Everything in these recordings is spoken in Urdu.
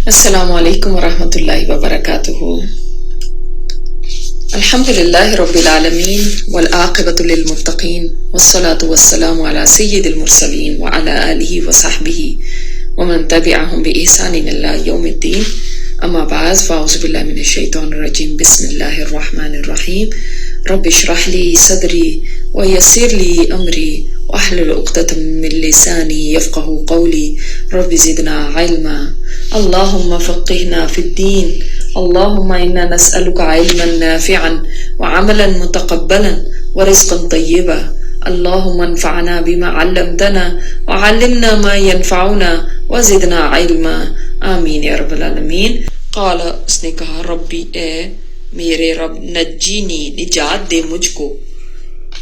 السلام علیکم ورحمۃ اللہ وبرکاتہ۔ الحمد للہ رب العالمین والعاقبۃ للمتقین والصلاة والسلام علی سید المرسلین وعلی آلہ وصحبہ ومن تبعہم بإحسان الی یوم الدین، اما بعد فاعوذ باللہ من الشیطان الرجیم، بسم اللہ الرحمن الرحیم۔ رب اشرح لی صدری ویسر لی امری واحلل عقدۃ من لسانی یفقہوا قولی، رب زدنا علما، اللہم فقہنا فی الدین، اللہم انا نسألک علما نافعا وعملا متقبلا ورزقا طیبا، اللہم انفعنا بما علمتنا وعلمنا ما ينفعنا وزدنا علما، آمین یا رب العالمین۔ قال، اس نے کہا، ربی، اے میرے رب، نجینی، نجات دے مجھ کو،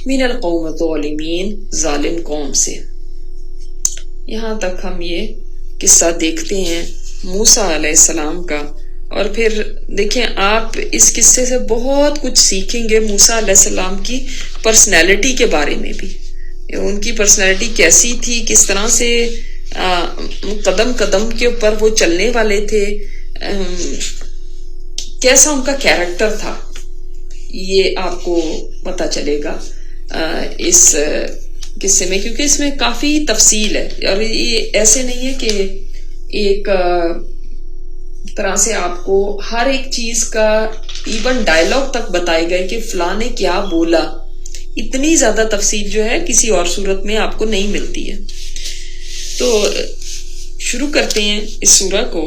من القوم الظالمین، ظالم قوم سے۔ یہاں تک ہم یہ قصہ دیکھتے ہیں موسیٰ علیہ السلام کا، اور پھر دیکھیں آپ اس قصے سے بہت کچھ سیکھیں گے موسیٰ علیہ السلام کی پرسنالٹی کے بارے میں بھی، ان کی پرسنالٹی کیسی تھی، کس طرح سے قدم قدم کے اوپر وہ چلنے والے تھے، کیسا ان کا کیریکٹر تھا، یہ آپ کو پتہ چلے گا اس قصے میں، کیونکہ اس میں کافی تفصیل ہے، اور یہ ایسے نہیں ہے کہ ایک طرح سے آپ کو ہر ایک چیز کا ایون ڈائلاگ تک بتائے گئے کہ فلاں نے کیا بولا، اتنی زیادہ تفصیل جو ہے کسی اور صورت میں آپ کو نہیں ملتی ہے۔ تو شروع کرتے ہیں اس سورہ کو۔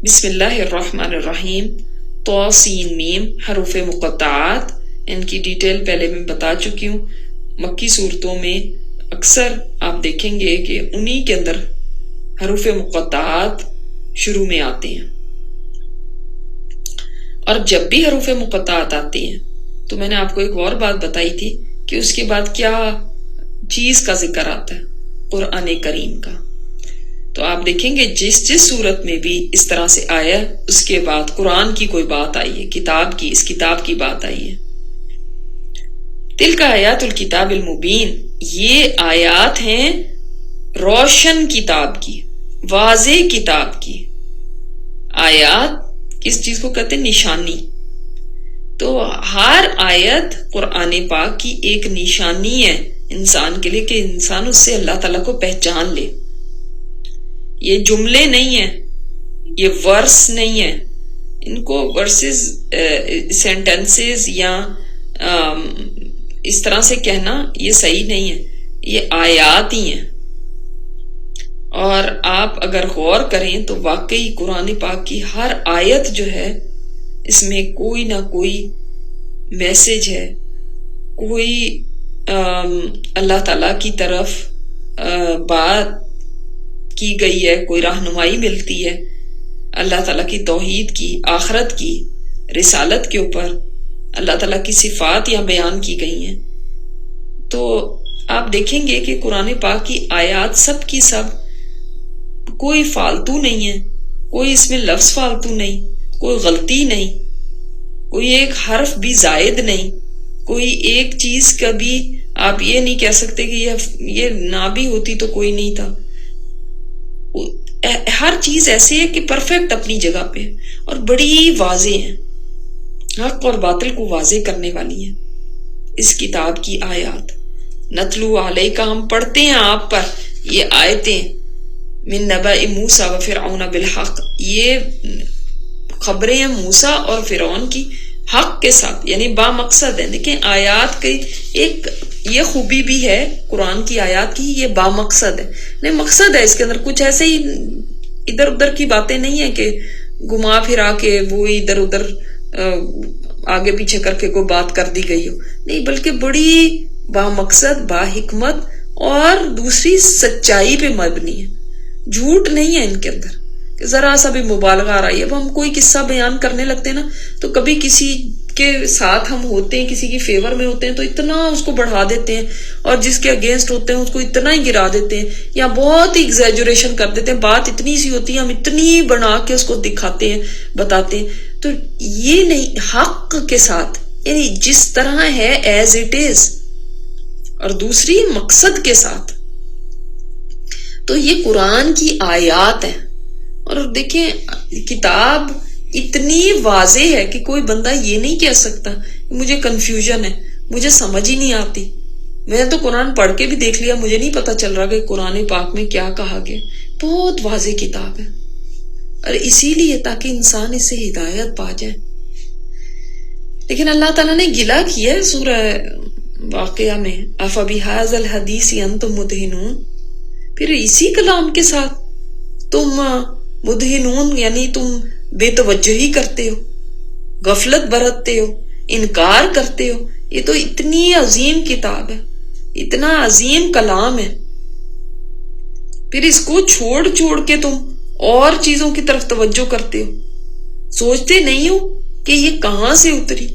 بسم اللہ الرحمن الرحیم، طاسین میم، حروف مقطعات، ان کی ڈیٹیل پہلے میں بتا چکی ہوں۔ مکی صورتوں میں اکثر آپ دیکھیں گے کہ انہی کے اندر حروف مقطعات شروع میں آتے ہیں، اور جب بھی حروف مقطعات آتے ہیں تو میں نے آپ کو ایک اور بات بتائی تھی کہ اس کے بعد کیا چیز کا ذکر آتا ہے، قرآن کریم کا۔ تو آپ دیکھیں گے جس صورت میں بھی اس طرح سے آیا، اس کے بعد قرآن کی کوئی بات آئی ہے، کتاب کی، اس کتاب کی بات آئی ہے۔ تلک آیات الکتاب المبین، یہ آیات ہیں روشن کتاب کی، واضح کتاب کی۔ آیات کس چیز کو کہتے ہیں؟ نشانی۔ تو ہر آیت قرآن پاک کی ایک نشانی ہے انسان کے لیے، کہ انسان اس سے اللہ تعالیٰ کو پہچان لے۔ یہ جملے نہیں ہیں، یہ ورس نہیں ہیں، ان کو ورسز سینٹنسز یا اس طرح سے کہنا یہ صحیح نہیں ہے، یہ آیات ہی ہیں۔ اور آپ اگر غور کریں تو واقعی قرآن پاک کی ہر آیت جو ہے، اس میں کوئی نہ کوئی میسج ہے، کوئی اللہ تعالیٰ کی طرف بات کی گئی ہے، کوئی رہنمائی ملتی ہے اللہ تعالیٰ کی توحید کی، آخرت کی، رسالت کے اوپر اللہ تعالیٰ کی صفات یہاں بیان کی گئی ہیں۔ تو آپ دیکھیں گے کہ قرآن پاک کی آیات سب کی سب کوئی فالتو نہیں ہے، کوئی اس میں لفظ فالتو نہیں، کوئی غلطی نہیں، کوئی ایک حرف بھی زائد نہیں، کوئی ایک چیز کا بھی آپ یہ نہیں کہہ سکتے کہ یہ نہ بھی ہوتی تو کوئی نہیں تھا۔ ہر چیز ایسے ہے کہ پرفیکٹ اپنی جگہ پہ، اور بڑی واضح ہے، حق اور باطل کو واضح کرنے والی ہیں اس کتاب کی آیات۔ نتلو علیکہ، ہم پڑھتے ہیں آپ پر یہ آیتیں، من نبأ موسیٰ و فرعون بالحق، یہ خبریں ہیں موسیٰ اور فرعون کی حق کے ساتھ، یعنی با مقصد ہے۔ دیکھیں آیات کی ایک یہ خوبی بھی ہے قرآن کی آیات کی، یہ با مقصد ہے، نہیں مقصد ہے اس کے اندر، کچھ ایسے ہی ادھر ادھر کی باتیں نہیں ہیں کہ گھما پھرا کے وہ ادھر ادھر آگے پیچھے کر کے کوئی بات کر دی گئی ہو، نہیں، بلکہ بڑی با مقصد، با حکمت، اور دوسری سچائی پہ مبنی ہے، جھوٹ نہیں ہے ان کے اندر کہ ذرا سا بھی مبالغہ آ رہی ہے۔ اب ہم کوئی قصہ بیان کرنے لگتے ہیں نا، تو کبھی کسی کے ساتھ ہم ہوتے ہیں، کسی کی فیور میں ہوتے ہیں تو اتنا اس کو بڑھا دیتے ہیں، اور جس کے اگینسٹ ہوتے ہیں اس کو اتنا ہی گرا دیتے ہیں، یا بہت ہی ایگزیجریشن کر دیتے ہیں، بات اتنی سی ہوتی ہے ہم اتنی بنا کے اس کو دکھاتے ہیں، بتاتے ہیں۔ تو یہ نہیں، حق کے ساتھ، یعنی جس طرح ہے ایز اٹ از، اور دوسری مقصد کے ساتھ۔ تو یہ قرآن کی آیات ہیں، اور دیکھیں کتاب اتنی واضح ہے کہ کوئی بندہ یہ نہیں کہہ سکتا مجھے کنفیوژن ہے، مجھے سمجھ ہی نہیں آتی، میں تو قرآن پڑھ کے بھی دیکھ لیا، مجھے نہیں پتا چل رہا کہ قرآن پاک میں کیا کہا گیا۔ بہت واضح کتاب ہے، اور اسی لیے تاکہ انسان اس سے ہدایت پا جائے۔ لیکن اللہ تعالیٰ نے گلہ کیا ہے سورہ واقعہ میں، أَفَبِهَذَا الْحَدِيثِ أَنْتُمْ مُدْهِنُونَ، پھر اسی کلام کے ساتھ تم مدہنون یعنی تم بے توجہی کرتے ہو، غفلت برتتے ہو، انکار کرتے ہو۔ یہ تو اتنی عظیم کتاب ہے، اتنا عظیم کلام ہے، پھر اس کو چھوڑ کے تم اور چیزوں کی طرف توجہ کرتے ہو، سوچتے نہیں ہو کہ یہ کہاں سے اتری،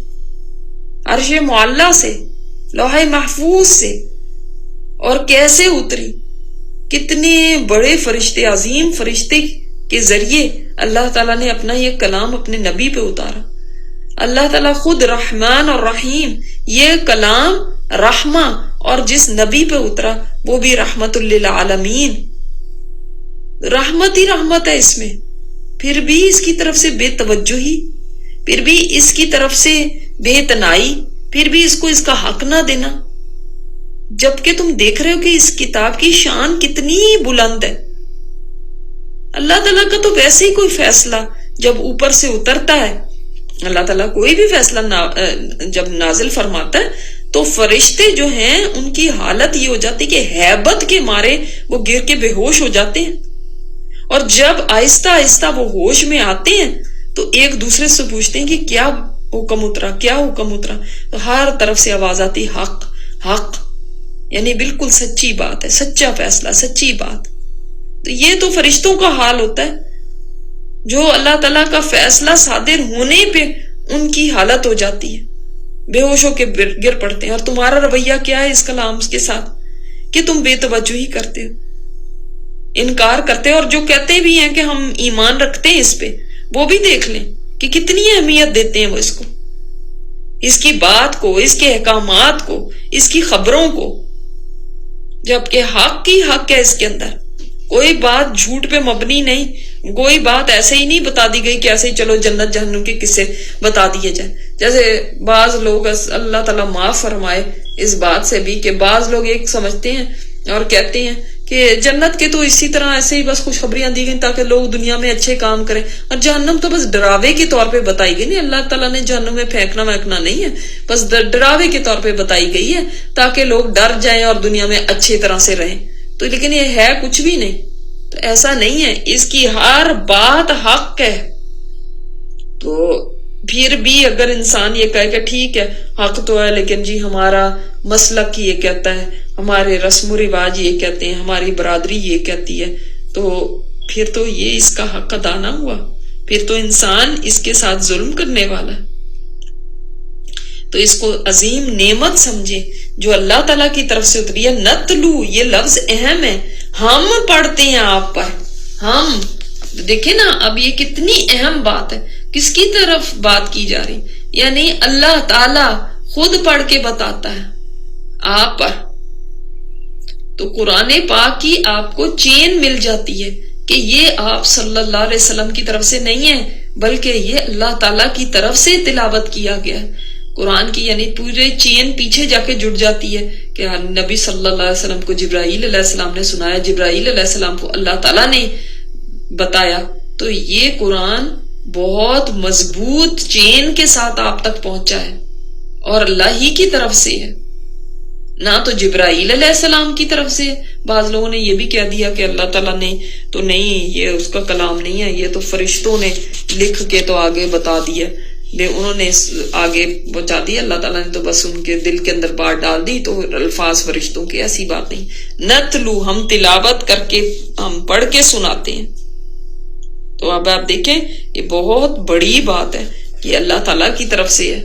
عرش معلیٰ سے، لوح محفوظ سے، اور کیسے اتری، کتنے بڑے فرشتے، عظیم فرشتے کے ذریعے اللہ تعالیٰ نے اپنا یہ کلام اپنے نبی پہ اتارا۔ اللہ تعالیٰ خود رحمان اور رحیم، یہ کلام رحمہ، اور جس نبی پہ اترا وہ بھی رحمت للعالمین، رحمت ہی رحمت ہے اس میں، پھر بھی اس کی طرف سے بے توجہی، پھر بھی اس کی طرف سے بے تنائی، پھر بھی اس کو اس کا حق نہ دینا، جبکہ تم دیکھ رہے ہو کہ اس کتاب کی شان کتنی بلند ہے۔ اللہ تعالیٰ کا تو ویسے ہی کوئی فیصلہ جب اوپر سے اترتا ہے، اللہ تعالیٰ کوئی بھی فیصلہ جب نازل فرماتا ہے تو فرشتے جو ہیں ان کی حالت یہ ہو جاتی کہ ہیبت کے مارے وہ گر کے بے ہوش ہو جاتے ہیں، اور جب آہستہ آہستہ وہ ہوش میں آتے ہیں تو ایک دوسرے سے پوچھتے ہیں کہ کیا حکم اترا، کیا حکم اترا، تو ہر طرف سے آواز آتی حق حق، یعنی بالکل سچی بات ہے، سچا فیصلہ، سچی بات۔ تو یہ تو فرشتوں کا حال ہوتا ہے جو اللہ تعالیٰ کا فیصلہ صادر ہونے پہ ان کی حالت ہو جاتی ہے، بے ہوش ہو کے گر پڑتے ہیں۔ اور تمہارا رویہ کیا ہے اس کلام کے ساتھ کہ تم بے توجہی کرتے ہو، انکار کرتے ہو، اور جو کہتے بھی ہیں کہ ہم ایمان رکھتے ہیں اس پہ، وہ بھی دیکھ لیں کہ کتنی اہمیت دیتے ہیں وہ اس کو، اس کی بات کو، اس کے احکامات کو، اس کی خبروں کو، جبکہ حق کی حق ہے اس کے اندر، کوئی بات جھوٹ پہ مبنی نہیں، کوئی بات ایسے ہی نہیں بتا دی گئی کہ ایسے ہی چلو جنت جہنم کے قصے بتا دیے جائیں۔ جیسے بعض لوگ، اللہ تعالیٰ معاف فرمائے اس بات سے بھی، کہ بعض لوگ ایک سمجھتے ہیں اور کہتے ہیں کہ جنت کے تو اسی طرح ایسے ہی بس خوشخبریاں دی گئیں تاکہ لوگ دنیا میں اچھے کام کریں، اور جہنم تو بس ڈراوے کے طور پہ بتائی گئی، نہیں، اللہ تعالیٰ نے جہنم میں پھینکنا وینکنا نہیں ہے، بس ڈراوے کے طور پہ بتائی گئی ہے تاکہ لوگ ڈر جائیں اور دنیا میں اچھی طرح سے رہیں۔ تو لیکن یہ ہے کچھ بھی نہیں، تو ایسا نہیں ہے، اس کی ہر بات حق ہے۔ تو پھر بھی اگر انسان یہ کہے کہ ٹھیک ہے حق تو ہے، لیکن جی ہمارا مسلک یہ کہتا ہے، ہمارے رسم و رواج یہ کہتے ہیں، ہماری برادری یہ کہتی ہے، تو پھر تو یہ اس کا حق ادا نہ ہوا، پھر تو انسان اس کے ساتھ ظلم کرنے والا ہے۔ تو اس کو عظیم نعمت سمجھے جو اللہ تعالیٰ کی طرف سے اتری ہے۔ نتلو، یہ لفظ اہم ہے، ہم پڑھتے ہیں آپ پر، ہم دیکھیں نا، اب یہ کتنی اہم بات ہے، کس کی طرف بات کی جا رہی، یعنی اللہ تعالیٰ خود پڑھ کے بتاتا ہے آپ پر۔ تو قرآن پاک کی آپ کو چین مل جاتی ہے کہ یہ آپ صلی اللہ علیہ وسلم کی طرف سے نہیں ہے، بلکہ یہ اللہ تعالیٰ کی طرف سے تلاوت کیا گیا ہے قرآن کی، یعنی پورے چین پیچھے جا کے جڑ جاتی ہے کہ نبی صلی اللہ علیہ وسلم کو جبرائیل علیہ السلام نے سنایا، جبرائیل علیہ السلام کو اللہ تعالیٰ نے بتایا۔ تو یہ قرآن بہت مضبوط چین کے ساتھ آپ تک پہنچا ہے، اور اللہ ہی کی طرف سے ہے، نہ تو جبرائیل علیہ السلام کی طرف سے۔ بعض لوگوں نے یہ بھی کہہ دیا کہ اللہ تعالیٰ نے تو نہیں، یہ اس کا کلام نہیں ہے، یہ تو فرشتوں نے لکھ کے تو آگے بتا دیا، انہوں نے آگے پہنچا دیا، اللہ تعالیٰ نے تو بس ان کے دل کے اندر بات ڈال دی، تو الفاظ فرشتوں کے، ایسی بات نہیں۔ نتلو، ہم تلاوت کر کے، ہم پڑھ کے سناتے ہیں۔ تو اب آپ دیکھیں یہ بہت بڑی بات ہے کہ اللہ تعالیٰ کی طرف سے ہے،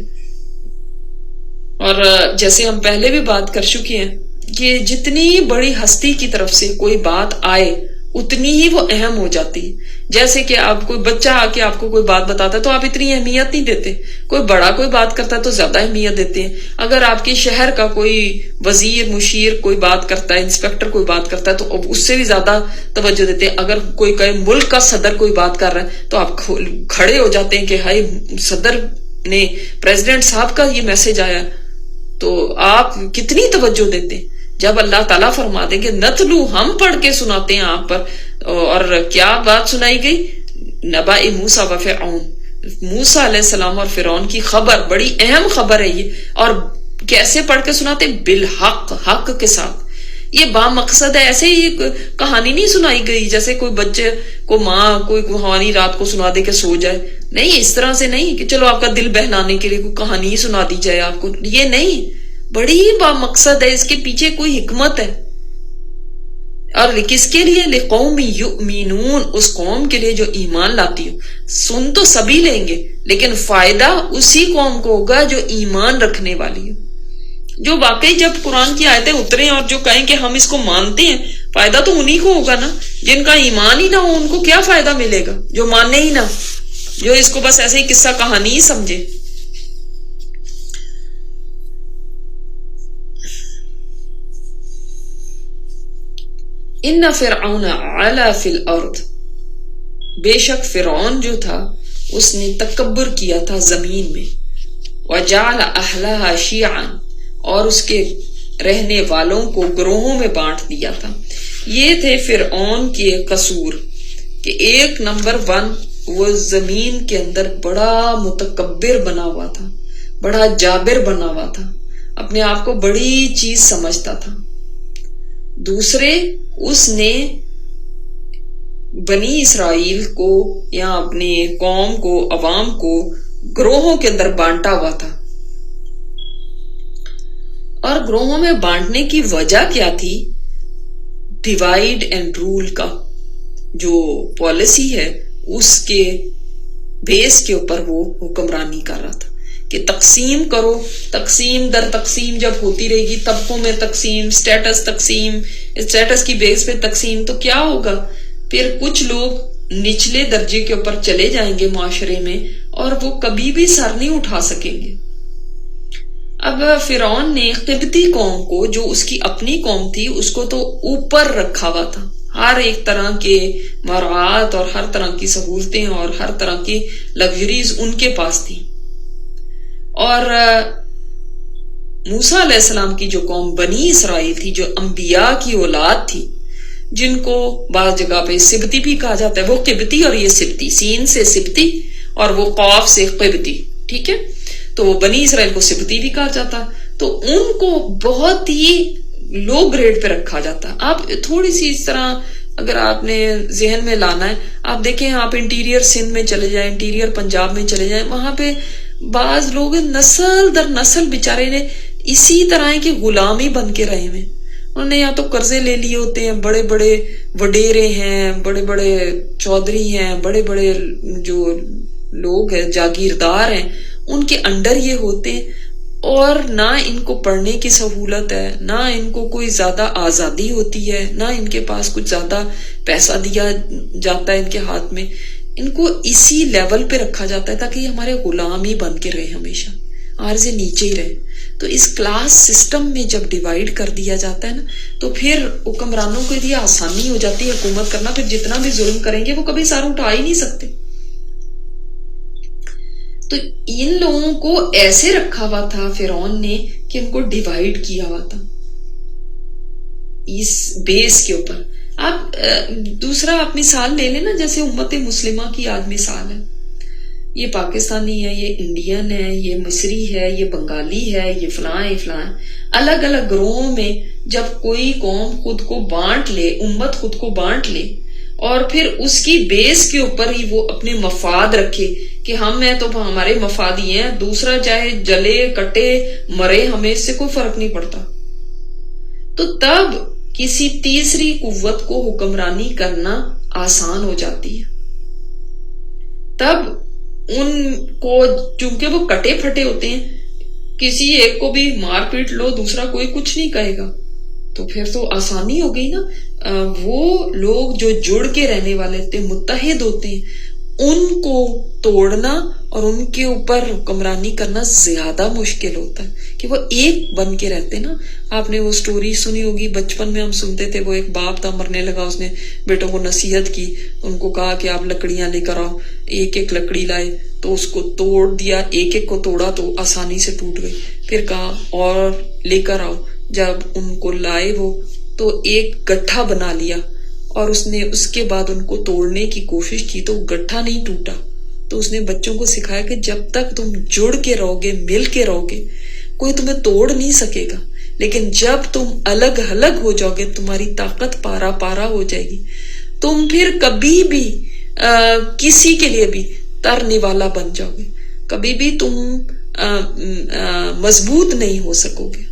اور جیسے ہم پہلے بھی بات کر چکے ہیں کہ جتنی بڑی ہستی کی طرف سے کوئی بات آئے اتنی ہی وہ اہم ہو جاتی ہے. جیسے کہ آپ کوئی بچہ آ کے آپ کو کوئی بات بتاتا ہے تو آپ اتنی اہمیت نہیں دیتے، کوئی بڑا کوئی بات کرتا ہے تو زیادہ اہمیت دیتے ہیں. اگر آپ کے شہر کا کوئی وزیر مشیر کوئی بات کرتا ہے، انسپیکٹر کوئی بات کرتا ہے تو اس سے بھی زیادہ توجہ دیتے ہیں. اگر کوئی ملک کا صدر کوئی بات کر رہا ہے تو آپ کھڑے ہو جاتے ہیں کہ ہائی صدر نے، پریزیڈنٹ صاحب کا یہ میسج آیا، تو آپ کتنی توجہ دیتے ہیں. جب اللہ تعالیٰ فرما دیں گے نتلو، ہم پڑھ کے سناتے ہیں آپ پر، اور کیا بات سنائی گئی؟ نبأ موسیٰ و فرعون، موسیٰ علیہ السلام اور فرعون کی خبر، بڑی اہم خبر ہے یہ. اور کیسے پڑھ کے سناتے؟ بالحق، حق کے ساتھ. یہ با مقصد ہے. ایسے ہی کہانی نہیں سنائی گئی جیسے کوئی بچے کو ماں کوئی کہانی رات کو سنا دے کے سو جائے. نہیں، اس طرح سے نہیں کہ چلو آپ کا دل بہلانے کے لیے کوئی کہانی ہی سنا دی جائے آپ کو. یہ نہیں، بڑی با مقصد ہے، اس کے پیچھے کوئی حکمت ہے. اور کس کے لیے؟ لقوم یؤمنون، اس قوم کے لیے جو ایمان لاتی ہو. سن تو سبھی لیں گے لیکن فائدہ اسی قوم کو ہوگا جو ایمان رکھنے والی ہو، جو واقعی جب قرآن کی آیتیں اتریں اور جو کہیں کہ ہم اس کو مانتے ہیں، فائدہ تو انہی کو ہوگا نا. جن کا ایمان ہی نہ ہو ان کو کیا فائدہ ملے گا؟ جو مانے ہی نہ، جو اس کو بس ایسے ہی قصہ کہانی ہی سمجھے. ان فرعون علا فی الارض، بے شک فرعون جو تھا اس نے تکبر کیا تھا زمین میں. وجعل اہلہا شیعا، اور اس کے رہنے والوں کو گروہوں میں بانٹ دیا تھا. یہ تھے فرعون کے قصور کہ 1 نمبر 1 وہ زمین کے اندر بڑا متکبر بنا ہوا تھا، بڑا جابر بنا ہوا تھا، اپنے آپ کو بڑی چیز سمجھتا تھا. دوسرے، اس نے بنی اسرائیل کو یا اپنے قوم کو، عوام کو گروہوں کے اندر بانٹا ہوا تھا. اور گروہوں میں بانٹنے کی وجہ کیا تھی؟ ڈیوائیڈ اینڈ رول کا جو پالیسی ہے اس کے بیس کے اوپر وہ حکمرانی کر رہا تھا کہ تقسیم کرو، تقسیم در تقسیم جب ہوتی رہے گی، طبقوں میں تقسیم، اسٹیٹس کی بیس پہ تقسیم، تو کیا ہوگا؟ پھر کچھ لوگ نچلے درجے کے اوپر چلے جائیں گے معاشرے میں اور وہ کبھی بھی سر نہیں اٹھا سکیں گے. اب فرعون نے قبطی قوم کو، جو اس کی اپنی قوم تھی، اس کو تو اوپر رکھا ہوا تھا. ہر ایک طرح کے مراعات اور ہر طرح کی سہولتیں اور ہر طرح کی لگژریز ان کے پاس تھی. اور موسیٰ علیہ السلام کی جو قوم بنی اسرائیل تھی، جو انبیاء کی اولاد تھی، جن کو بعض جگہ پہ سبتی بھی کہا جاتا ہے، وہ قبطی اور یہ سبتی، سین سے سبتی اور وہ قاف سے قبطی، ٹھیک ہے، تو وہ بنی اسرائیل کو سبتی بھی کہا جاتا. تو ان کو بہت ہی لو گریڈ پہ رکھا جاتا. آپ تھوڑی سی اس طرح اگر آپ نے ذہن میں لانا ہے، آپ دیکھیں، آپ انٹیریئر سندھ میں چلے جائیں، انٹیریئر پنجاب میں چلے جائیں، وہاں پہ بعض لوگ نسل در نسل بیچارے نے اسی طرح کے غلامی بن کے رہے ہیں. انہوں نے یا تو قرضے لے لیے ہوتے ہیں، بڑے بڑے وڈیرے ہیں، بڑے بڑے چودھری ہیں، بڑے بڑے جو لوگ ہیں جاگیردار ہیں، ان کے انڈر یہ ہوتے ہیں. اور نہ ان کو پڑھنے کی سہولت ہے، نہ ان کو کوئی زیادہ آزادی ہوتی ہے، نہ ان کے پاس کچھ زیادہ پیسہ دیا جاتا ہے ان کے ہاتھ میں. ان کو اسی لیول پہ رکھا جاتا ہے تاکہ یہ ہمارے غلام ہی بن کے رہے، ہمیشہ عارض نیچے ہی رہے. تو اس کلاس سسٹم میں جب ڈیوائیڈ کر دیا جاتا ہے نا، تو پھر حکمرانوں کے لیے آسانی ہو جاتی ہے حکومت کرنا. پھر جتنا بھی ظلم کریں گے وہ کبھی سر اٹھا ہی نہیں سکتے. تو ان لوگوں کو ایسے رکھا ہوا تھا فرعون نے کہ ان کو ڈیوائیڈ کیا ہوا تھا اس بیس کے اوپر. آپ دوسرا آپ مثال لے لیں نا، جیسے امت مسلمہ کی آج مثال ہے، یہ پاکستانی ہے، یہ انڈین ہے، یہ مصری ہے، یہ بنگالی ہے، یہ فلاں فلاں. الگ الگ گروہوں میں جب کوئی قوم خود کو بانٹ لے، امت خود کو بانٹ لے، اور پھر اس کی بیس کے اوپر ہی وہ اپنے مفاد رکھے کہ ہم ہیں تو ہمارے مفاد ہی ہیں، دوسرا چاہے جلے کٹے مرے، ہمیں اس سے کوئی فرق نہیں پڑتا. تو تب کسی تیسری قوت کو حکمرانی کرنا آسان ہو جاتی ہے. تب ان کو، چونکہ وہ کٹے پھٹے ہوتے ہیں، کسی ایک کو بھی مار پیٹ لو، دوسرا کوئی کچھ نہیں کہے گا، تو پھر تو آسانی ہو گئی نا. وہ لوگ جو جڑ کے رہنے والے تھے، متحد ہوتے ہیں، ان کو توڑنا اور ان کے اوپر حکمرانی کرنا زیادہ مشکل ہوتا ہے کہ وہ ایک بن کے رہتے نا. آپ نے وہ سٹوری سنی ہوگی، بچپن میں ہم سنتے تھے، وہ ایک باپ تھا مرنے لگا، اس نے بیٹوں کو نصیحت کی، ان کو کہا کہ آپ لکڑیاں لے کر آؤ. ایک ایک لکڑی لائے تو اس کو توڑ دیا، ایک ایک کو توڑا تو آسانی سے ٹوٹ گئی. پھر کہا اور لے کر آؤ. جب ان کو لائے وہ تو ایک گٹھا بنا لیا، اور اس نے اس کے بعد ان کو توڑنے کی کوشش کی تو وہ گٹھا نہیں ٹوٹا. تو اس نے بچوں کو سکھایا کہ جب تک تم جڑ کے رہو گے، مل کے رہو گے، کوئی تمہیں توڑ نہیں سکے گا. لیکن جب تم الگ الگ ہو جاؤ گے، تمہاری طاقت پارا پارا ہو جائے گی، تم پھر کبھی بھی کسی کے لیے بھی ترنے والا بن جاؤ گے، کبھی بھی تم مضبوط نہیں ہو سکو گے.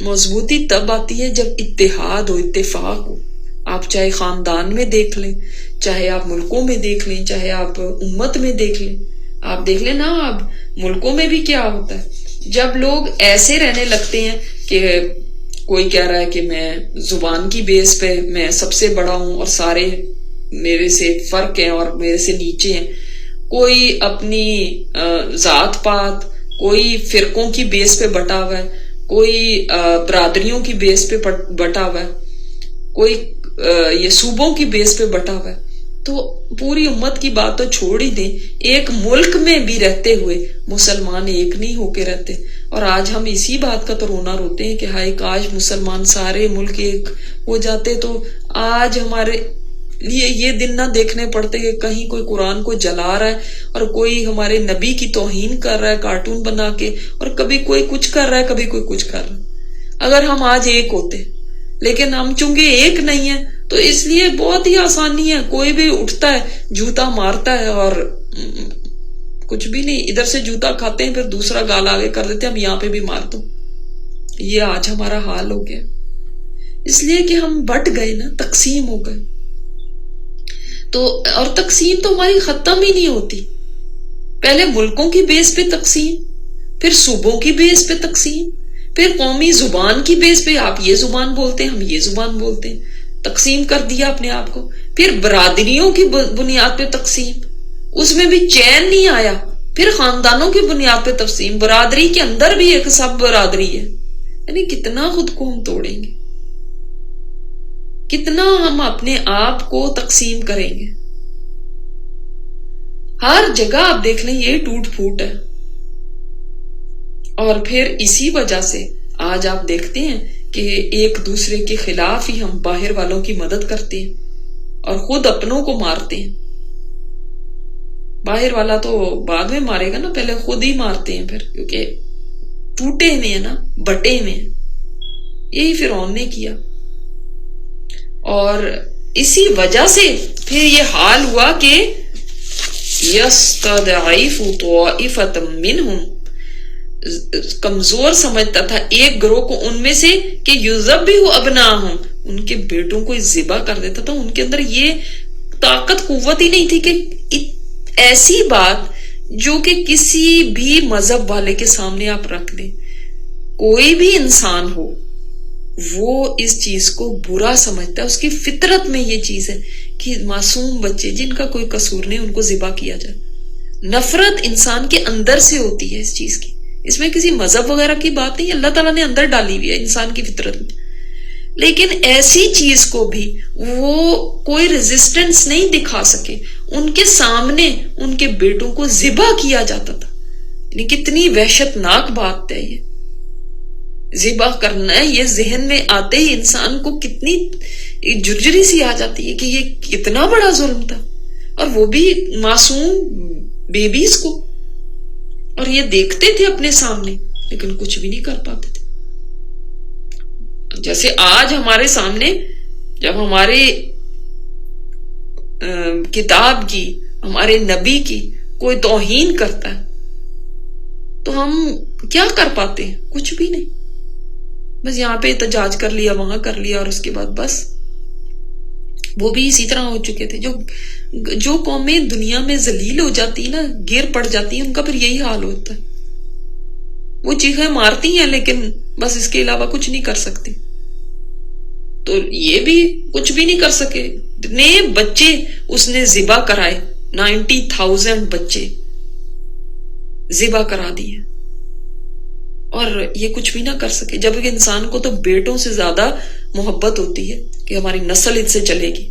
مضبوطی تب آتی ہے جب اتحاد ہو، اتفاق ہو. آپ چاہے خاندان میں دیکھ لیں، چاہے آپ ملکوں میں دیکھ لیں، چاہے آپ امت میں دیکھ لیں. آپ دیکھ لیں نا، اب ملکوں میں بھی کیا ہوتا ہے جب لوگ ایسے رہنے لگتے ہیں کہ کوئی کہہ رہا ہے کہ میں زبان کی بیس پہ میں سب سے بڑا ہوں اور سارے میرے سے فرق ہیں اور میرے سے نیچے ہیں. کوئی اپنی ذات پات، کوئی فرقوں کی بیس پہ بٹا ہوا ہے، کوئی برادریوں کی بیس پہ بٹا ہوا ہے، کوئی یہ صوبوں کی بیس پہ بٹا ہوا ہے. تو پوری امت کی بات تو چھوڑ ہی دیں، ایک ملک میں بھی رہتے ہوئے مسلمان ایک نہیں ہو کے رہتے. اور آج ہم اسی بات کا تو رونا روتے ہیں کہ ہائے کاش مسلمان سارے ملک ایک ہو جاتے، تو آج ہمارے لیے یہ دن نہ دیکھنے پڑتے کہ کہیں کوئی قرآن کو جلا رہا ہے اور کوئی ہمارے نبی کی توہین کر رہا ہے کارٹون بنا کے، اور کبھی کوئی کچھ کر رہا ہے، کبھی کوئی کچھ کر رہا ہے. اگر ہم آج ایک ہوتے، لیکن ہم چونکہ ایک نہیں ہیں تو اس لیے بہت ہی آسانی ہے، کوئی بھی اٹھتا ہے جوتا مارتا ہے اور کچھ بھی نہیں، ادھر سے جوتا کھاتے ہیں پھر دوسرا گال آگے کر دیتے ہیں، ہم یہاں پہ بھی مار دو. یہ آج ہمارا حال ہو گیا، اس لیے کہ ہم بٹ گئے نا، تقسیم ہو گئے. تو اور تقسیم تو ہماری ختم ہی نہیں ہوتی. پہلے ملکوں کی بیس پہ تقسیم، پھر صوبوں کی بیس پہ تقسیم، پھر قومی زبان کی بیس پہ آپ یہ زبان بولتے ہیں، ہم یہ زبان بولتے ہیں، تقسیم کر دیا اپنے آپ کو. پھر برادریوں کی بنیاد پہ تقسیم، اس میں بھی چین نہیں آیا. پھر خاندانوں کی بنیاد پہ تقسیم، برادری کے اندر بھی ایک سب برادری ہے. یعنی کتنا خود کو ہم توڑیں گے، کتنا ہم اپنے آپ کو تقسیم کریں گے. ہر جگہ آپ دیکھ لیں یہ ٹوٹ پھوٹ ہے. اور پھر اسی وجہ سے آج آپ دیکھتے ہیں کہ ایک دوسرے کے خلاف ہی ہم باہر والوں کی مدد کرتے ہیں اور خود اپنوں کو مارتے ہیں. باہر والا تو بعد میں مارے گا نا، پہلے خود ہی مارتے ہیں پھر، کیونکہ ٹوٹے میں ہے نا، بٹے میں. یہی فرعون نے کیا. اور اسی وجہ سے پھر یہ حال ہوا کہ یستضعف طائفۃ منہم، کمزور سمجھتا تھا ایک گروہ کو ان میں سے کہ یذبح ابناہم، ان کے بیٹوں کو ذبح کر دیتا تھا. ان کے اندر یہ طاقت قوت ہی نہیں تھی کہ ایسی بات جو کہ کسی بھی مذہب والے کے سامنے آپ رکھ دیں، کوئی بھی انسان ہو وہ اس چیز کو برا سمجھتا ہے. اس کی فطرت میں یہ چیز ہے کہ معصوم بچے جن کا کوئی قصور نہیں ان کو ذبح کیا جائے. نفرت انسان کے اندر سے ہوتی ہے اس چیز کی، اس میں کسی مذہب وغیرہ کی بات نہیں، اللہ تعالیٰ نے اندر ڈالی ہوئی ہے انسان کی فطرت میں. لیکن ایسی چیز کو بھی وہ کوئی ریزسٹنس نہیں دکھا سکے، ان کے سامنے ان کے بیٹوں کو ذبح کیا جاتا تھا. یعنی کتنی وحشت ناک بات ہے یہ ذبح کرنا ہے. یہ ذہن میں آتے ہی انسان کو کتنی جرجری سی آ جاتی ہے کہ یہ کتنا بڑا ظلم تھا، اور وہ بھی معصوم بیبیز کو. اور یہ دیکھتے تھے اپنے سامنے لیکن کچھ بھی نہیں کر پاتے تھے. جیسے آج ہمارے سامنے جب ہمارے کتاب کی، ہمارے نبی کی کوئی توہین کرتا ہے تو ہم کیا کر پاتے ہیں؟ کچھ بھی نہیں. بس یہاں پہ احتجاج کر لیا، وہاں کر لیا، اور اس کے بعد بس. وہ بھی اسی طرح ہو چکے تھے. جو قومیں دنیا میں ذلیل ہو جاتی ہیں نا، گر پڑ جاتی ہیں، ان کا پھر یہی حال ہوتا ہے. وہ چیخیں مارتی ہیں لیکن بس اس کے علاوہ کچھ نہیں کر سکتی. تو یہ بھی کچھ بھی نہیں کر سکے. اتنے بچے اس نے ذبح کرائے, 90,000 بچے ذبح کرا دیے, اور یہ کچھ بھی نہ کر سکے. جبکہ انسان کو تو بیٹوں سے زیادہ محبت ہوتی ہے کہ ہماری نسل ان سے چلے گی.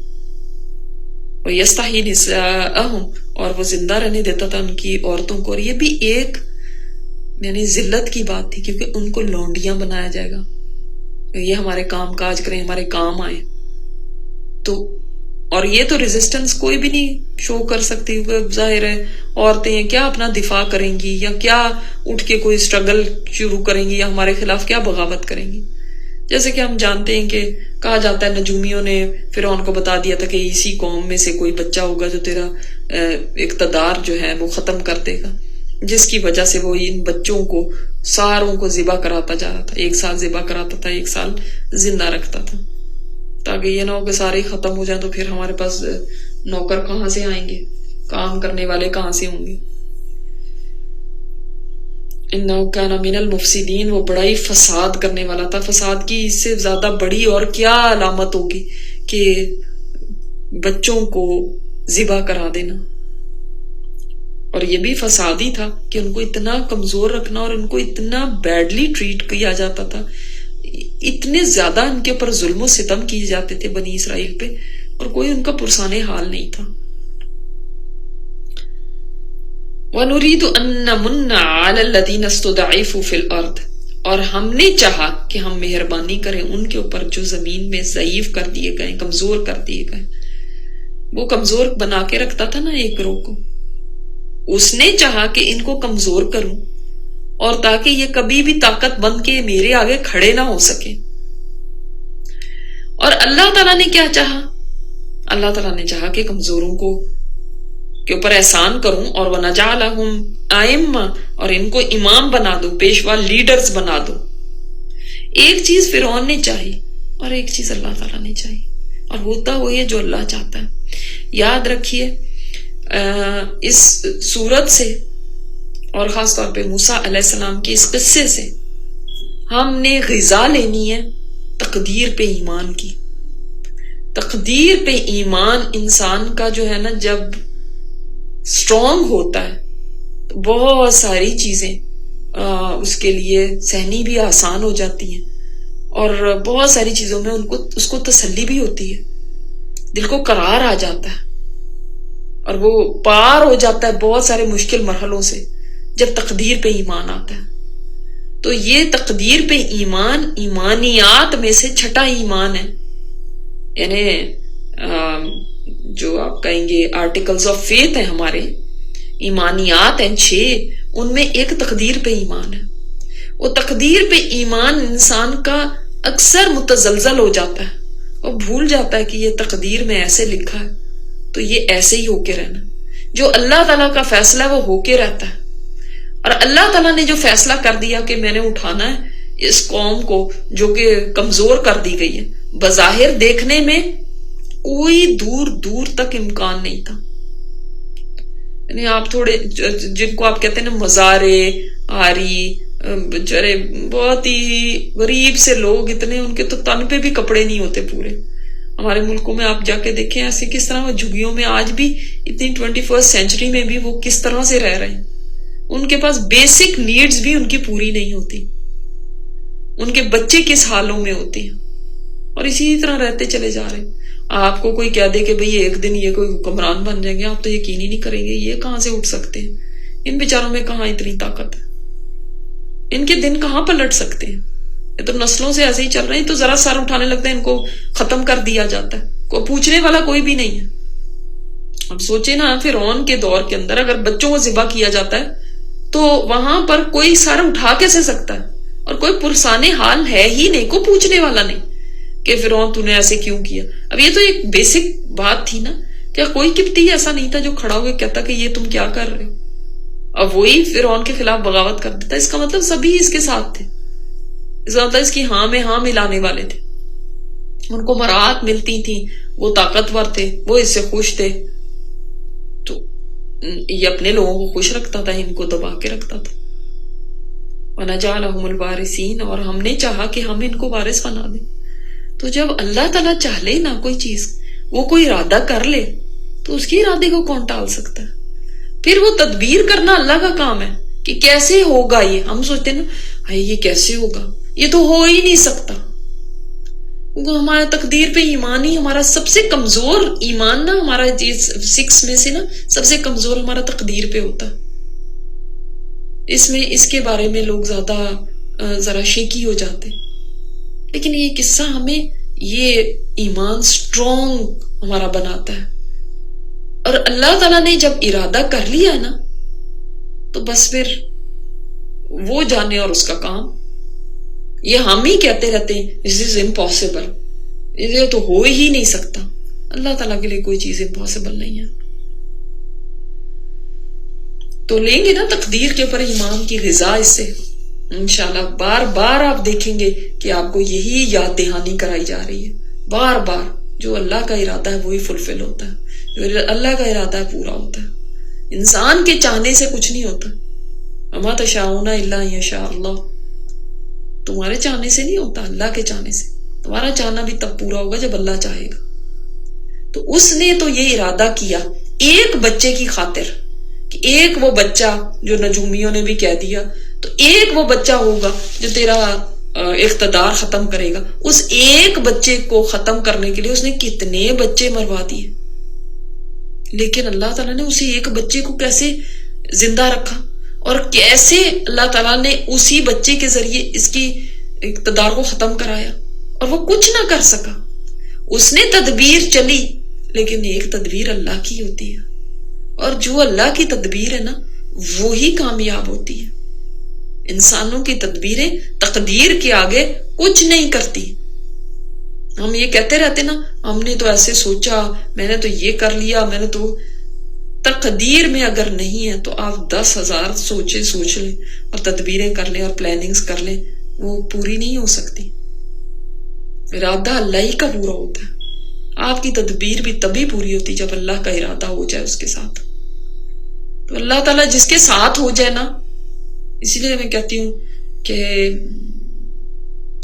اور یستحیی نساءہم, اور وہ زندہ رہنے دیتا تھا ان کی عورتوں کو. اور یہ بھی ایک یعنی ذلت کی بات تھی, کیونکہ ان کو لونڈیاں بنایا جائے گا, یہ ہمارے کام کاج کریں, ہمارے کام آئیں. تو اور یہ تو ریزسٹنس کوئی بھی نہیں شو کر سکتی. ظاہر ہے عورتیں کیا اپنا دفاع کریں گی, یا کیا اٹھ کے کوئی اسٹرگل شروع کریں گی, یا ہمارے خلاف کیا بغاوت کریں گی. جیسے کہ ہم جانتے ہیں کہ کہا جاتا ہے نجومیوں نے فرعون کو بتا دیا تھا کہ اسی قوم میں سے کوئی بچہ ہوگا جو تیرا اقتدار جو ہے وہ ختم کر دے گا, جس کی وجہ سے وہ ان بچوں کو ساروں کو ذبح کراتا جا رہا تھا. 1 سال ذبح کراتا تھا, 1 سال زندہ رکھتا تھا, تاکہ یہ نہ ہو کہ سارے ختم ہو جائیں تو پھر ہمارے پاس نوکر کہاں سے آئیں گے, کام کرنے والے کہاں سے ہوں گے. انہ کان من المفسدین, وہ بڑا ہی فساد کرنے والا تھا. فساد کی اس سے زیادہ بڑی اور کیا علامت ہوگی کہ بچوں کو ذبح کرا دینا. اور یہ بھی فساد ہی تھا کہ ان کو اتنا کمزور رکھنا, اور ان کو اتنا بیڈلی ٹریٹ کیا جاتا تھا, اتنے زیادہ ان کے اوپر ظلم و ستم کیے جاتے تھے بنی اسرائیل پہ, اور کوئی ان کا پرسان حال نہیں تھا. وَنُرِيدُ أَن نَّمُنَّ عَلَى الَّذِينَ اسْتُضْعِفُوا فِي الْأَرْضِ, اور ہم نے چاہا کہ ہم مہربانی کریں ان کے اوپر جو زمین میں ضعیف کر دیے گئے, کمزور کر دیے گئے. وہ کمزور بنا کے رکھتا تھا نا ایک گروہ کو, اس نے چاہا کہ ان کو کمزور کروں, اور تاکہ یہ کبھی بھی طاقت بن کے میرے آگے کھڑے نہ ہو سکے. اور اللہ تعالیٰ نے کیا چاہا؟ اللہ تعالیٰ نے چاہا کہ کمزوروں کو کے اوپر احسان کروں, اور وَنَجْعَلَهُمْ أَئِمَّةً, اور ان کو امام بنا دو, پیشوا, لیڈرز بنا دو. ایک چیز فرعون نے چاہی اور ایک چیز اللہ تعالیٰ نے چاہی, اور ہوتا وہی ہے جو اللہ چاہتا ہے. یاد رکھیے اس صورت سے, اور خاص طور پہ موسیٰ علیہ السلام کے اس قصے سے ہم نے غذا لینی ہے تقدیر پہ ایمان کی. تقدیر پہ ایمان انسان کا جو ہے نا جب اسٹرانگ ہوتا ہے تو بہت ساری چیزیں اس کے لیے سہنی بھی آسان ہو جاتی ہیں, اور بہت ساری چیزوں میں اس کو تسلی بھی ہوتی ہے, دل کو قرار آ جاتا ہے, اور وہ پار ہو جاتا ہے بہت سارے مشکل مرحلوں سے جب تقدیر پہ ایمان آتا ہے. تو یہ تقدیر پہ ایمان ایمانیات میں سے چھٹا ایمان ہے, یعنی جو آپ کہیں گے آرٹیکلز آف فیتھ ہیں ہمارے, ایمانیات ہیں 6, ان میں ایک تقدیر پہ ایمان ہے. وہ تقدیر پہ ایمان انسان کا اکثر متزلزل ہو جاتا ہے, اور بھول جاتا ہے کہ یہ تقدیر میں ایسے لکھا ہے تو یہ ایسے ہی ہو کے رہنا. جو اللہ تعالیٰ کا فیصلہ ہے وہ ہو کے رہتا ہے, اور اللہ تعالیٰ نے جو فیصلہ کر دیا کہ میں نے اٹھانا ہے اس قوم کو جو کہ کمزور کر دی گئی ہے, بظاہر دیکھنے میں کوئی دور دور تک امکان نہیں تھا. یعنی آپ تھوڑے جن کو آپ کہتے ہیں نا مزارے, آری, بچارے بہت ہی غریب سے لوگ, اتنے ان کے تو تن پہ بھی کپڑے نہیں ہوتے پورے. ہمارے ملکوں میں آپ جا کے دیکھیں ایسے کس طرح وہ جھگیوں میں آج بھی اتنی 21st سینچری میں بھی وہ کس طرح سے رہ رہے ہیں. ان کے پاس بیسک نیڈز بھی ان کی پوری نہیں ہوتی, ان کے بچے کس حالوں میں ہوتے ہیں, اور اسی طرح رہتے چلے جا رہے ہیں. آپ کو کوئی کہہ دے کہ بھئی ایک دن یہ کوئی حکمران بن جائیں گے, آپ تو یقین ہی نہیں کریں گے یہ کہاں سے اٹھ سکتے ہیں. ان بیچاروں میں کہاں اتنی طاقت ہے, ان کے دن کہاں پلٹ سکتے ہیں. یہ تو نسلوں سے ایسے ہی چل رہے ہیں, تو ذرا سر اٹھانے لگتے ہیں ان کو ختم کر دیا جاتا ہے, کوئی پوچھنے والا کوئی بھی نہیں ہے. اب سوچے نا فرعون کے دور کے اندر اگر بچوں کو ذبح کیا جاتا ہے تو وہاں پر کوئی سر اٹھا کیسے سکتا ہے, اور کوئی پرسان حال ہے ہی نہیں, کوئی پوچھنے والا نہیں کہ فرعون تو نے ایسے کیوں کیا. اب یہ تو ایک بیسک بات تھی نا, کیا کوئی قبطی ایسا نہیں تھا جو کھڑا ہو کے کہتا کہ یہ تم کیا کر رہے ہو, اب وہی فرعون کے خلاف بغاوت کر دیتا. اس کا مطلب سبھی اس کے ساتھ تھے, اس کا مطلب اس کی ہاں میں ہاں ملانے والے تھے, ان کو مراعات ملتی تھی, وہ طاقتور تھے, وہ اس سے خوش تھے. تو یہ اپنے لوگوں کو خوش رکھتا تھا, ان کو دبا کے رکھتا تھا. وَنَجَعَلَهُمُ الْوَارِثِينَ, اور ہم نے چاہا کہ ہم ان کو وارث بنا دیں. تو جب اللہ تعالیٰ چاہ لے نا کوئی چیز، وہ کوئی ارادہ کر لے، تو اس کے ارادے کو کون ٹال سکتا ہے؟ پھر وہ تدبیر کرنا اللہ کا کام ہے کہ کیسے ہوگا یہ. ہم سوچتے ہیں نا یہ کیسے ہوگا، یہ تو ہو ہی نہیں سکتا. ہمارا تقدیر پہ ایمان ہی ہمارا سب سے کمزور ایمان نا، ہمارا 6 میں سے نا سب سے کمزور ہمارا تقدیر پہ ہوتا ہے. اس کے بارے میں لوگ زیادہ ذرا شیکی ہو جاتے. لیکن یہ قصہ ہمیں یہ ایمان سٹرونگ ہمارا بناتا ہے. اور اللہ تعالیٰ نے جب ارادہ کر لیا نا تو بس پھر وہ جانے اور اس کا کام. یہ ہم ہی کہتے رہتے ہیں دس از امپاسبل، یہ تو ہو ہی نہیں سکتا. اللہ تعالیٰ کے لیے کوئی چیز امپاسبل نہیں ہے. تو لیں گے نا تقدیر کے اوپر ایمان کی غذا اس سے انشاءاللہ. بار بار آپ دیکھیں گے کہ آپ کو یہی یاد دہانی کرائی جا رہی ہے. بار بار جو اللہ کا ارادہ ہے وہی فلفل ہوتا ہے، جو اللہ کا ارادہ ہے پورا ہوتا ہے. انسان کے چاہنے سے کچھ نہیں ہوتا. وما تشاءون الا ان یشاء اللہ. تمہارے چاہنے سے نہیں ہوتا، اللہ کے چاہنے سے. تمہارا چاہنا بھی تب پورا ہوگا جب اللہ چاہے گا. تو اس نے تو یہ ارادہ کیا ایک بچے کی خاطر کہ ایک وہ بچہ جو نجومیوں نے بھی کہہ دیا، تو ایک وہ بچہ ہوگا جو تیرا اقتدار ختم کرے گا. اس ایک بچے کو ختم کرنے کے لیے اس نے کتنے بچے مروا دیے. لیکن اللہ تعالیٰ نے اسی ایک بچے کو کیسے زندہ رکھا، اور کیسے اللہ تعالیٰ نے اسی بچے کے ذریعے اس کی اقتدار کو ختم کرایا. اور وہ کچھ نہ کر سکا. اس نے تدبیر چلی، لیکن ایک تدبیر اللہ کی ہوتی ہے، اور جو اللہ کی تدبیر ہے نا وہی کامیاب ہوتی ہے. انسانوں کی تدبیریں تقدیر کے آگے کچھ نہیں کرتی. ہم یہ کہتے رہتے نا ہم نے تو ایسے سوچا، میں نے تو یہ کر لیا، میں نے تو. تقدیر میں اگر نہیں ہے تو آپ 10,000 سوچیں سوچ لیں اور تدبیریں کر لیں اور پلاننگز کر لیں، وہ پوری نہیں ہو سکتی. ارادہ اللہ ہی کا پورا ہوتا ہے. آپ کی تدبیر بھی تبھی پوری ہوتی جب اللہ کا ارادہ ہو جائے اس کے ساتھ. تو اللہ تعالیٰ جس کے ساتھ ہو جائے نا، اسی لیے میں کہتی ہوں کہ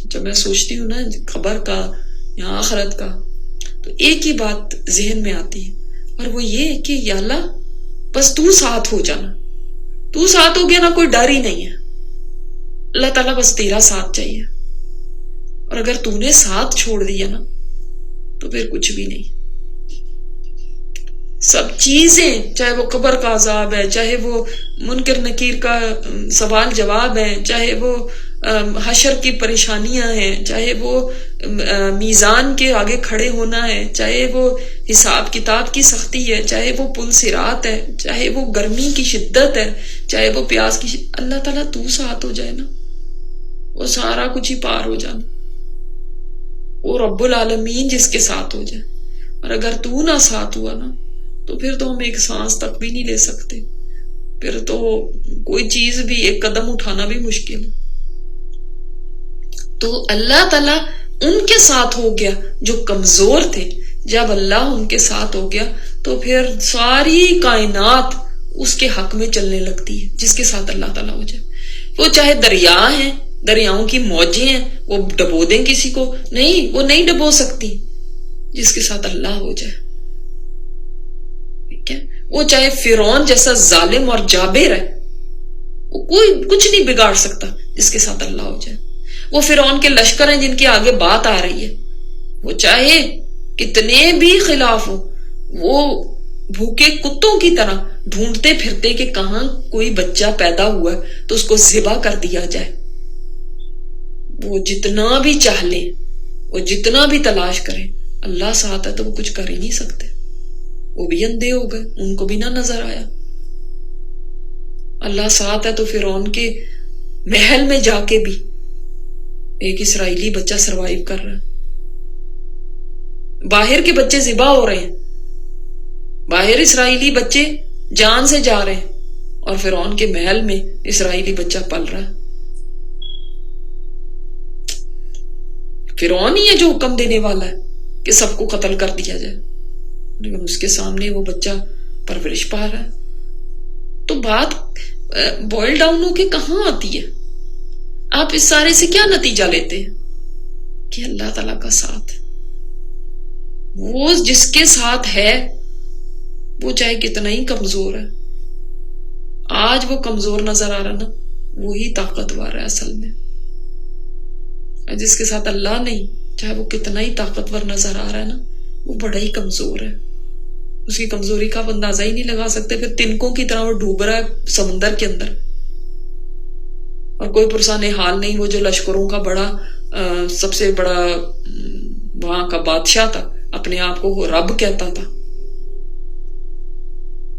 جب میں سوچتی ہوں نا خبر کا یا آخرت کا، تو ایک ہی بات ذہن میں آتی ہے، اور وہ یہ کہ یا اللہ بس تو ساتھ ہو جانا. تو ساتھ ہو گیا نا کوئی ڈر ہی نہیں ہے. اللہ تعالیٰ بس تیرا ساتھ چاہیے. اور اگر تو نے ساتھ چھوڑ دیا نا تو پھر کچھ بھی نہیں. سب چیزیں، چاہے وہ قبر کا عذاب ہے، چاہے وہ منکر نکیر کا سوال جواب ہے، چاہے وہ حشر کی پریشانیاں ہیں، چاہے وہ میزان کے آگے کھڑے ہونا ہے، چاہے وہ حساب کتاب کی سختی ہے، چاہے وہ پل صراط ہے، چاہے وہ گرمی کی شدت ہے، چاہے وہ پیاس کی شدت، اللہ تعالیٰ تو ساتھ ہو جائے نا، وہ سارا کچھ ہی پار ہو جانا. وہ رب العالمین جس کے ساتھ ہو جائے. اور اگر تو نہ ساتھ ہوا نا تو پھر تو ہم ایک سانس تک بھی نہیں لے سکتے. پھر تو کوئی چیز بھی، ایک قدم اٹھانا بھی مشکل ہے. تو اللہ تعالیٰ ان کے ساتھ ہو گیا جو کمزور تھے. جب اللہ ان کے ساتھ ہو گیا تو پھر ساری کائنات اس کے حق میں چلنے لگتی ہے جس کے ساتھ اللہ تعالیٰ ہو جائے. وہ چاہے دریا ہیں، دریاؤں کی موجیں ہیں، وہ ڈبو دیں کسی کو، نہیں، وہ نہیں ڈبو سکتی جس کے ساتھ اللہ ہو جائے. ٹھیک ہے، وہ چاہے فرعون جیسا ظالم اور جابر ہے، وہ کوئی کچھ نہیں بگاڑ سکتا جس کے ساتھ اللہ ہو جائے. وہ فرعون کے لشکر ہیں جن کے آگے بات آ رہی ہے، وہ چاہے کتنے بھی خلاف ہو، وہ بھوکے کتوں کی طرح ڈھونڈتے پھرتے کہ کہاں کوئی بچہ پیدا ہوا ہے تو اس کو ذبح کر دیا جائے. وہ جتنا بھی چاہ لیں، وہ جتنا بھی تلاش کریں، اللہ ساتھ ہے تو وہ کچھ کر ہی نہیں سکتے. وہ بھی اندھے ہو گئے، ان کو بھی نہ نظر آیا. اللہ ساتھ ہے تو فرعون کے محل میں جا کے بھی ایک اسرائیلی بچہ سروائیو کر رہا ہے. باہر کے بچے ذبح ہو رہے ہیں، باہر اسرائیلی بچے جان سے جا رہے ہیں، اور فرعون کے محل میں اسرائیلی بچہ پل رہا ہے. فرعون ہی ہے جو حکم دینے والا ہے کہ سب کو قتل کر دیا جائے، لیکن اس کے سامنے وہ بچہ پرورش پا رہا ہے. تو بات بوائل ڈاؤن ہو کے کہاں آتی ہے؟ آپ اس سارے سے کیا نتیجہ لیتے ہیں؟ کہ اللہ تعالیٰ کا ساتھ، وہ جس کے ساتھ ہے وہ چاہے کتنا ہی کمزور ہے، آج وہ کمزور نظر آ رہا نا، وہی طاقتور ہے اصل میں. جس کے ساتھ اللہ نہیں، چاہے وہ کتنا ہی طاقتور نظر آ رہا ہے نا، وہ بڑا ہی کمزور ہے. اس کی کمزوری کا آپ اندازہ ہی نہیں لگا سکتے. پھر تنکوں کی طرح وہ ڈوب رہا ہے سمندر کے اندر، اور کوئی پرسان حال نہیں. وہ جو لشکروں کا بڑا سب سے بڑا وہاں کا بادشاہ تھا، اپنے آپ کو وہ رب کہتا تھا،